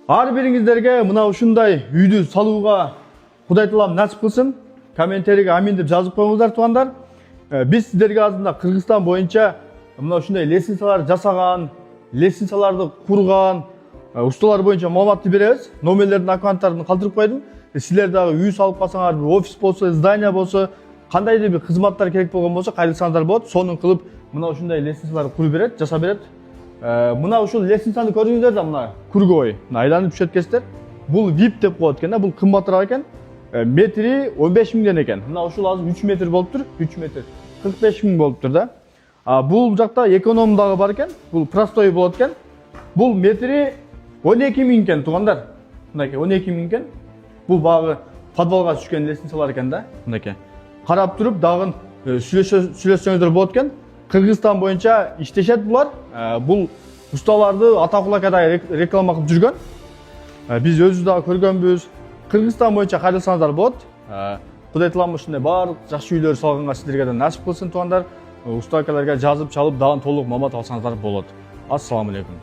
Ар бириңиздерге мына ушундай үйдү салууга Кудай Таалам насип кылсын. Комментарийге амин деп жазып коюңуздар туугандар. Биз сиздерге азында Кыргызстан боюнча мына ушундай лестницалар жасаган, лестницаларды курган ustalar боюнча маалыматты беребиз. Номерлердин аккаунттарын калтырып койдум. Силер дагы үй салып калсаңар, бир офис болсо, здание болсо, кандайдыр бир кызматтар керек болгон болсо, кайрылсаңыздар болот. Сонун кылып мына ушундай лестницаларды куруп берет, жасап берет. Мына ушул лестницаны көрдүңүздөр да, мына круговой, айланып түшөт экенсиздер. Бул VIP деп коет экен да, бул кымбатыраак экен. Метри 15 миңден экен. Мына ушул азыр 3 метр болуп тур, 3 метр 45 миң болуп тур да. Бул жакта эконом дагы бар экен. Бул простой болот экен. Бул метри 12 миң экен туугандар. Мынакей 12 миң экен. Бул багы подвалга түшкөн лестницалар экен да. Мынакей. Карап туруп дагы сүйлөшсөңүздөр болот экен. Кыргызстан боюнча иштешет булар. Бул ustaларды атакулакадай реклама кылып жүргөн. Биз өзүбүз дагы көргөнбүз. Кыргызстан боюнча кайрылсаңыздар болот. Кудай Таалам ушундай баардык жакшы үйлөр салганга сиздерге да насип кылсын туугандар. Уста акаларга жазып чалып дагы толук маалымат алсаңыздар болот. Ассаламу алейкум.